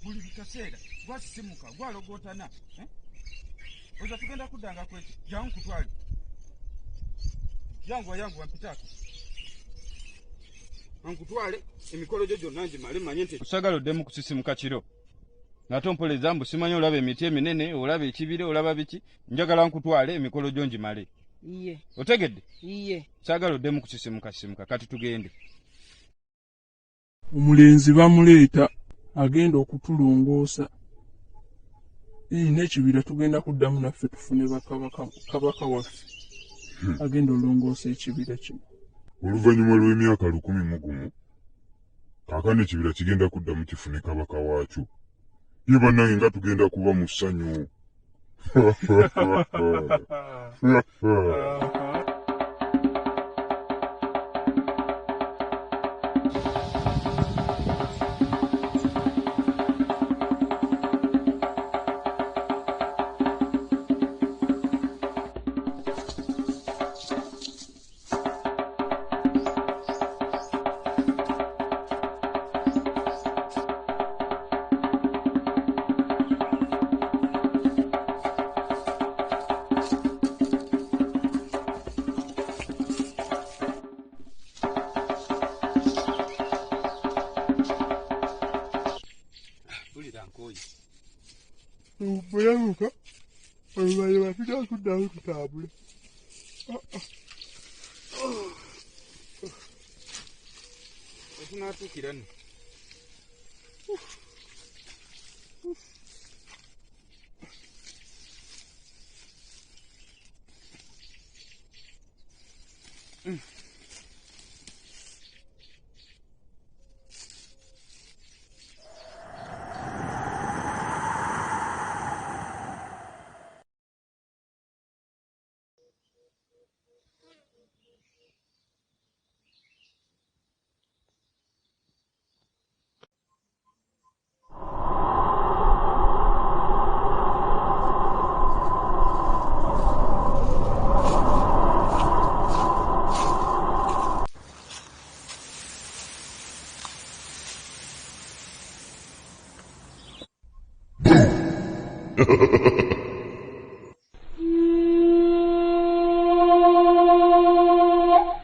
Buli kaseera gwasimuka gwalogotana oza tugenda kuddanga kweki jangu kutwali yangu wampitako ankutwale emikolo gyo gyonna ngimale manye nti osagala oddemu kusisimuka kiro ngate ompoleza mbu simanyi olaba emiti eminene olaba ekibire olaba biki njagala nkutwale emikolo gyo ngimale iye otegedde iye sagala oddemu kusisimuka kati tugende. Omulenzi bamuleeta agenda okutulongoosa n'ekibira tugenda kuddamu naffe tufune kabaka waffe agenda olongoosa ekibira kino oluvannyuma lw'emyaka 101 kaakano ekibira kigenda kuddamu kifune kabaka waakyo ye bannange nga tugenda kuba mu ssanyu. Bweyamuka oluvannyuma tujja kuddamu tutambule. Etunaatuukira nno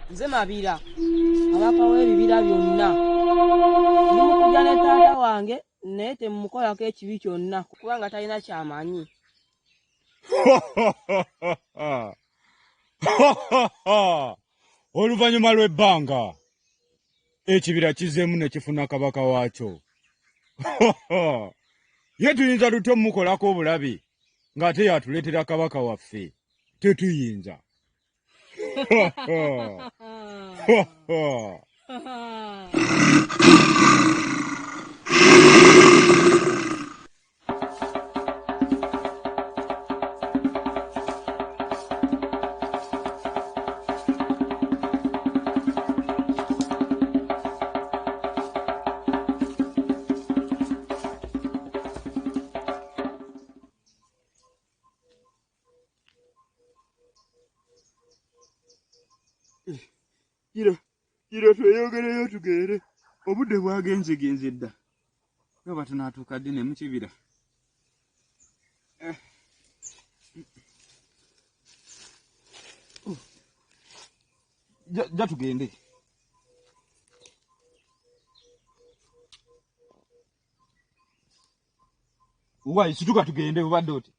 nze mabira kabaka w'ebibira byonna nimukujja ne taata wange naye temumukolako ekibi kyonna kubanga talina kyamanyi. oluvannyuma lw'ebbanga ekibira kizeemu ne kifuna kabaka waakyo. Ye tuyinza tutya omukolako obulabi ng'ate yatuleetera kabaka waffe? Tetuyinza. Kiro tweyogereyo tugere obudde bwagenze dda oba tunaatuuka ddi ne mu kibira. Ja tugende. Uwa isituka tugende ubadde oti.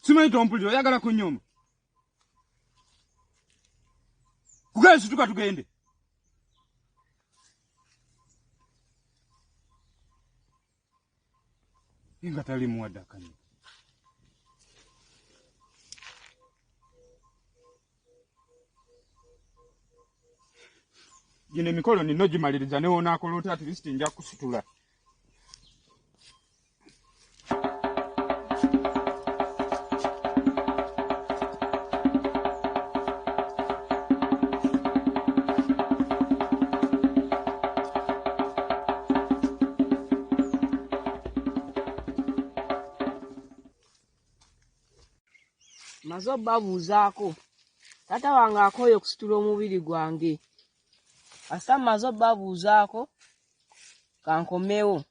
Simanyi tompulira oyagala kunyoma. Kugala isituka tugende. Inga tali muwadakanya. Gine mikolo nino gimaliriza ne wona akolota at least nja kusitula. Mazo babuuzaako tata wange akooye okusitula omubiri gwange. Asa mazo babuuzaako kankomewo.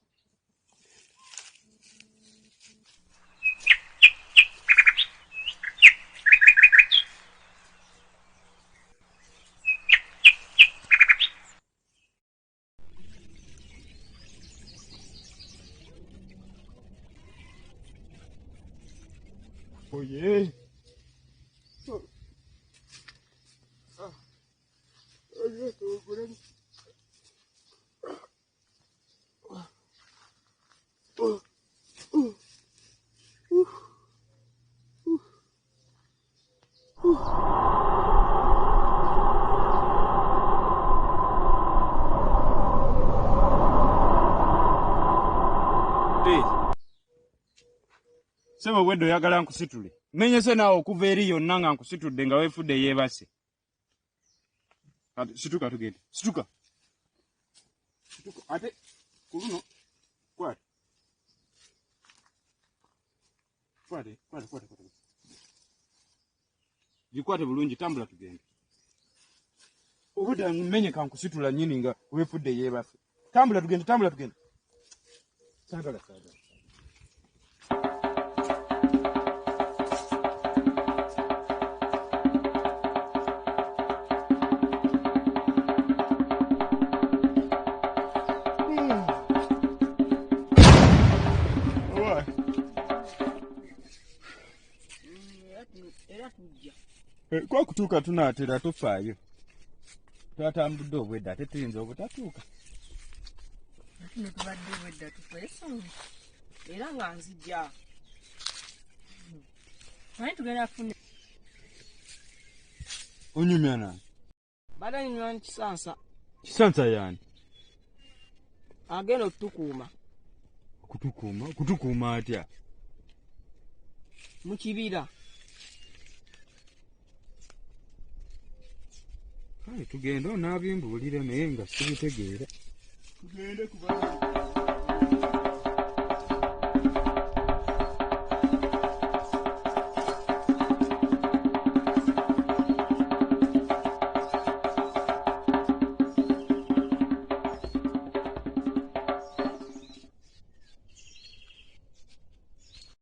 Oye. Sema wedo yagala nkusitule. Menyese nawo okuva eri yonna nga nkusitudde nga weefudde yeebase. Situka tugende. Situka. Situka. Ate kuluno kwate. Kwate. Jikwate bulungi tambula tugende. Obuda menye kankusitula nyini nga weefudde yeebase. Tambula tugende. Sagala. Kwa kutuuka tunaatera tofaayo. Twatambudde obwedda ate tuyinza obutatuuka. Ate tubadde obwedda tufeeso. Era nga nzija. Naye tugenda kufuna. Onyumya nani? Bada nywa kisansa. Kisansa yani? Agenda okutukuuma. Kutukuuma atya? Mu kibira. Kale tugenda onaabimbuulire naye nga sibitegeera. Tugende kubanga.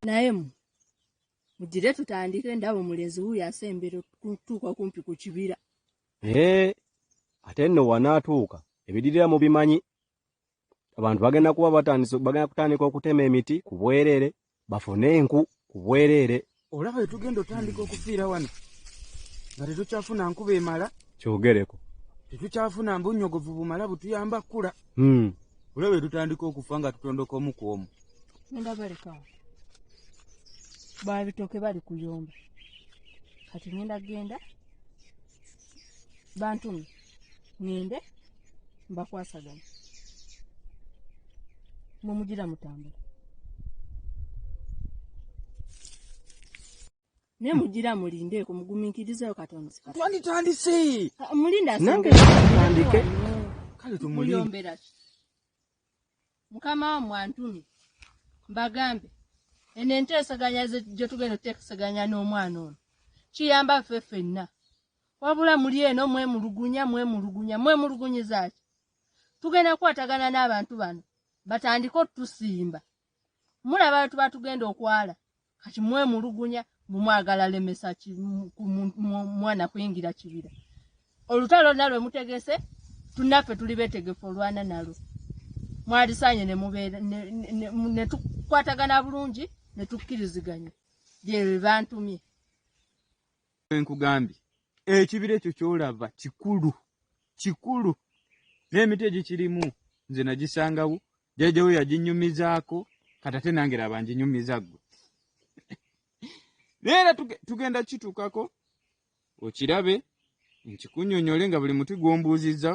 Naye mugire tutandike ndaba omulenzi wuyo asembera kutuuka kumpi ku kibira. Ate nno wanaatuuka ebidirira mu bimanyi. Abantu bagenda kutandika okutema emiti ku bwereere, bafune enku ku bwereere. Olaba tugenda otandika okufiira wano nga tetukyafuna nkuba emala. Kyogereko. Tetukyafuna mbunyogovu bumala butuyamba kkula. Olaba tutandika okufa nga tutondoka omu ku omu. Ndaba lekawo. Babitoke bali kuyomba. Kati ngenda genda bantumi ngende mbakwasaganya. Mumugira mutambula. Ne mugira mulinde ko mugumikirizayo Katonda. Twanditandise. Mulinda nange tandike. Kale tumulinde. Muyombera. Mukama wa mwantumi. Mbagambe. Ene ntesaganya je tugenda tekisaganya n'omwana ono. Kiyamba ffenna. Wabula muli eno mwemulugunyiza ki. Tugenda kwatagana n'abantu bano. Batandika otusimba. Mulaba tuba tugenda okwala. Kati mwemulugunya mumwagala lemesa mwana kuyingira kibira. Olutalo nalwe mutegese tunaffe tuli betegefu olwana nalo. Mwalisanye ne mubeera ne tukwatagana bulungi ne tukkiriziganya. Bye bantumye. Nkugambye ekibira ekyo kyolava kikulu n'emiti egikirimu nze nagisangawo jjajjawo yaginyumizaako katate nange laba nginyumiza ggwe. Neera tugenda kituukako okirabe nkikunnyonnyole nga buli muti gw'ombuuzizza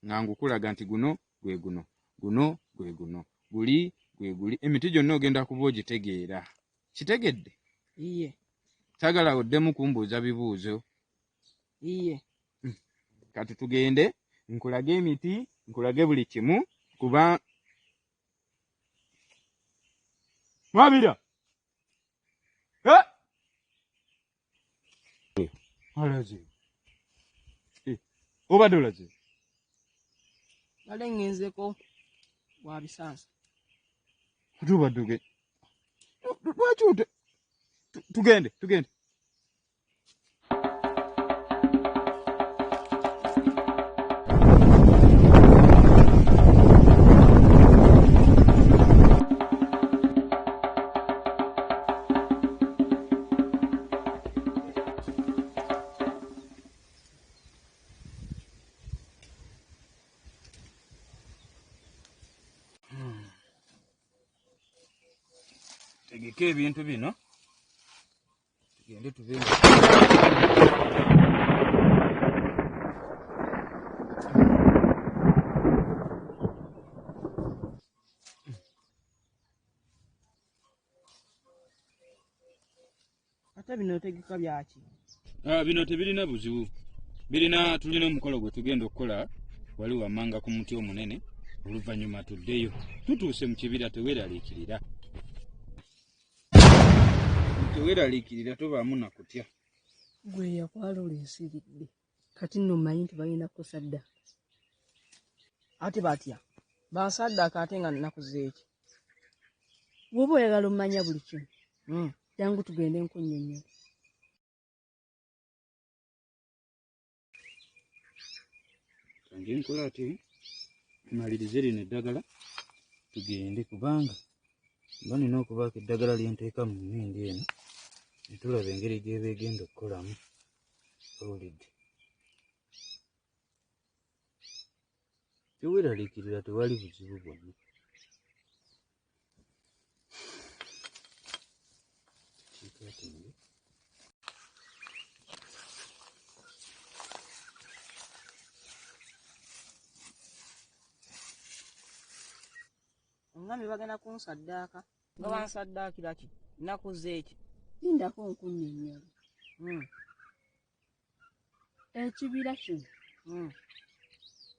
nga ngukulaga nti guno gwe guno, guno gwe guno, guli gwe guli. Emiti gyonna ogenda kuba ogitegeera. Kitegedde? Iye. Sagala oddemu kumbuuza bibuuzo. Iye. Kati tugende nkulage emiti, nkulage buli kimu kuba Mabira. Alaze. Obadde olaze? Nale ngenzeko wa bisansa. Tubadduge. Lwaki tugende. Tegeka ebintu bino tugende tubenge. Ate bino tegeka byaki? Bino tebirina buzibu. Tulina omukolo gwe tugenda okukola wali wammanga ku muti omunene oluvannyuma tuddeyo. Tutuuse mu kibira teweeraliikirira. Teweeraliikirira tobaamu na kutya. Gwe yakwala olensiridde. Kati nno mmanyi nti balinako saddaaka. Ate batya? Bansaddaaka ate nga nnaku zeeki. Bw'oba oyagala ommanya buli kimu. Jangu tugende nkunnyonnyola. Kange nkola ati malirize lino eddagala tugende kubanga mba nina okubaako eddagala lye nteeka mu nnindi eno ne tulaba engeri gy'eba egenda okukolamu. Olidde. Teweeraliikirira tewali buzibu bwonna. Kiikaatenge. Omwami bagenda kunsaddaaka. Nga bansaddaakira ki? Nnaku zeeki. Lindako nkunnyonnyola. Ekibira kino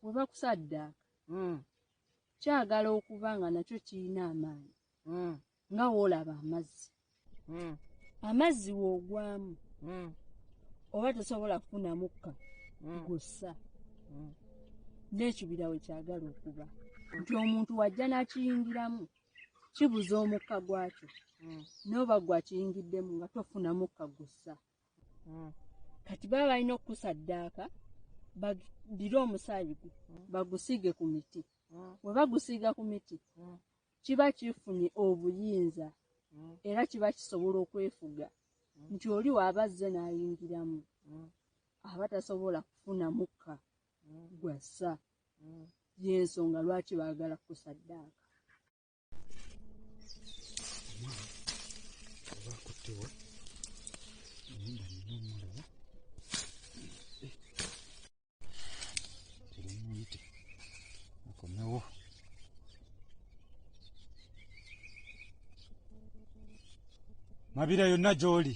bwe bakusaddaaka kyagala okuba nga nakyo kirina amaanyi nga woolaba amazzi. Amazzi woogwamu oba tosobola kufuna mukka gussa. N'ekibira we kyagala okuba nti omuntu wajja n'akiyingiramu kibuza omukka gwakyo n'oba gwakiyingiddemu nga tofuna mukka gussa. Kati baba balina okukusaddaaka badire omusaayi gwe bagusiige ku miti. Bwe bagusiiga ku miti kiba kifunye obuyinza era kiba kisobola okwefuga nti oli waaba azze n'ayingiramu aba tasobola kufuna mukka gwassa. Y'ensonga lwaki baagala kusaddaaka. Mabira yonna gy'oli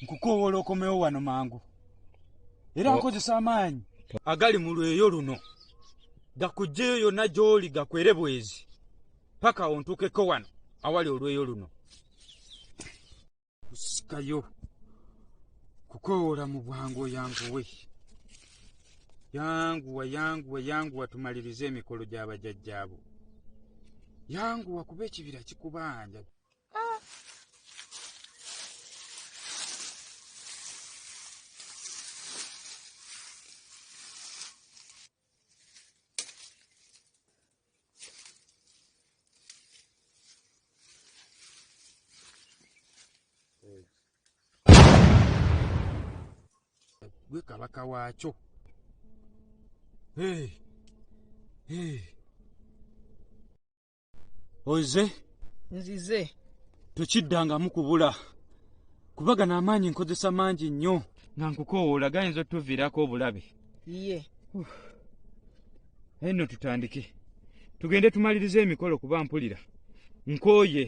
nkukoowoola okomewo wano mangu era nkozesa amaanyi agali mu lweyo luno gakuggyeyo yonna gy'oli gakwere bwezi paka ontuukeko wano awali olweyo luno. Kusikayo kukoowoola mu bwangu oyanguwe. Yanguwa tumalirize emikolo gy'abajjajjaabo. Yanguwa kuba ekibira kikubanja. gwe kabaka waakyo. Oze Nzize. tokiddangamu kubula kuba gano amaanyi nkozesa mangi nnyo nga nkukoowoola gayinza otuviirako obulabe. Ye. Nno tutandike tugende tumalirize emikolo kuba mpulira nkooye.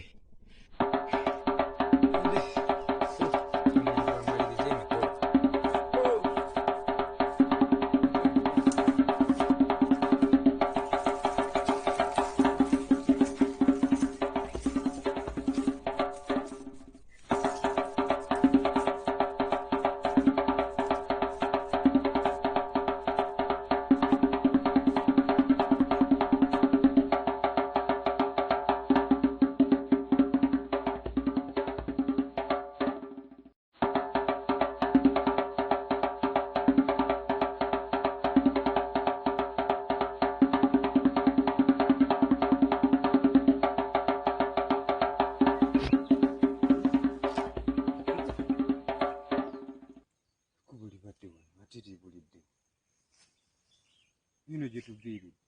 Bino gye tuviiridde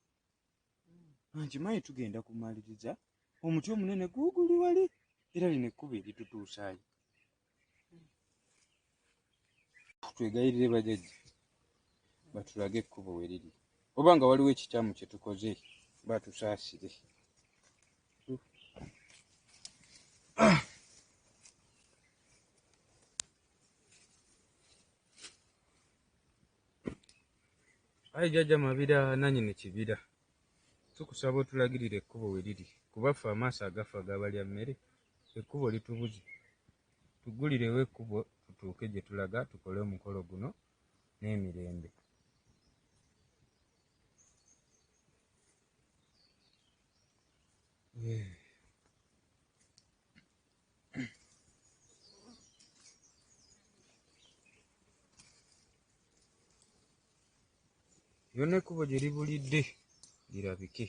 nkimanyi tugenda kumaliriza omuti omunene guuguli wali era lino ekkubo eritutuusaayo. Twegayirire bajjajja batulage ekkubo we riri oba nga waliwo ekikyamu kye tukoze batusaasire. Ayi jjajja Mabira nannyini kibira, tukusaba otulagirire ekkubo we riri kuba ffe amaaso agafa agabalya mmere, ekkubo litubuze. Tugulirewo ekkubo tutuuke gye tulaga tukole omukolo guno n'emirembe. Yonna ekkubo gye libulidde lirabike.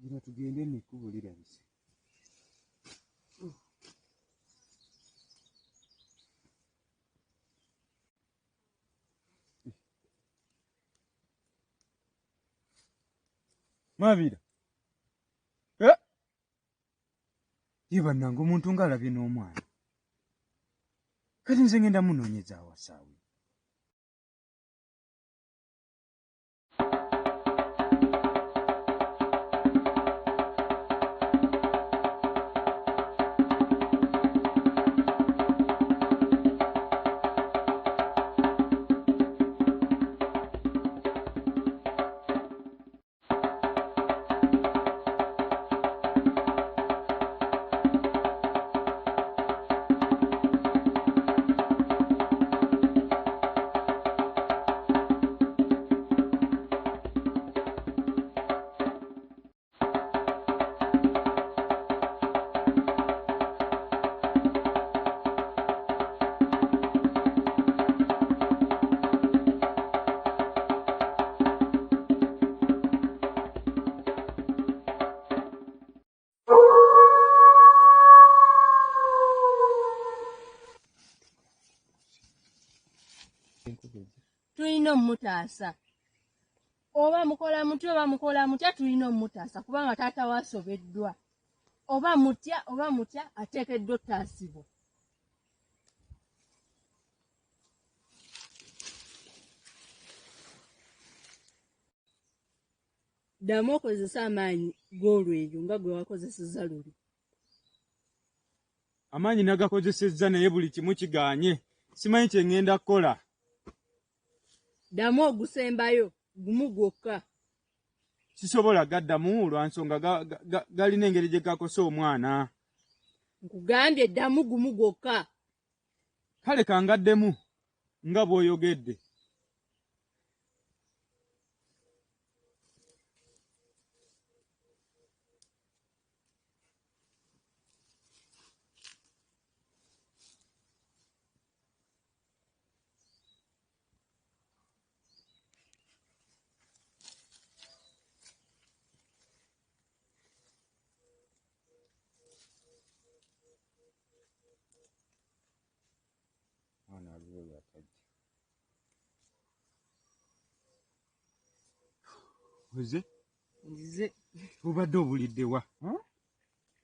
Gira tugende n'ekkubo lirabise. Mabira ye bannange omuntu ng'alabye n'omwana kati nze ngenda munoonyeza awasaawe. Tulina omutaasa oba mukola mutya tulina omutaasa kubanga taata waasobeddwa oba mutya ateekeddwa ottaasibwa. Ddamu okozesa amaanyi g'olweyo nga gwe wakozesezza luli. Amaanyi nagakozesezza naye buli kimu kigaanye, simanyi kye ŋŋenda kukola. Ddamu ogusembayo gumu gwokka. Sisobola gaddamu lwa nsonga galina engeri gye gakosa omwana. Nkugambye ddamu gumu gwokka. Kale kangaddemu nga bw'oyogedde. Mwana aliwo yatajja. Oze? Nzize. Obadde obulidde wa?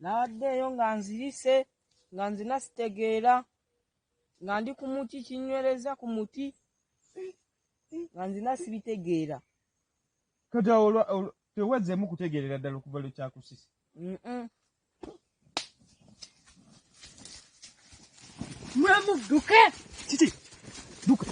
Nawaddeeyo nga nzirise, nga nzina sitegeera, nga ndi ku muti kinywereza ku muti, nga nzina sibitegeera. Kati tewazzeemu kutegeerera ddala okuva lwe kyakusisa. Mwamudduke! Kiki? Duka.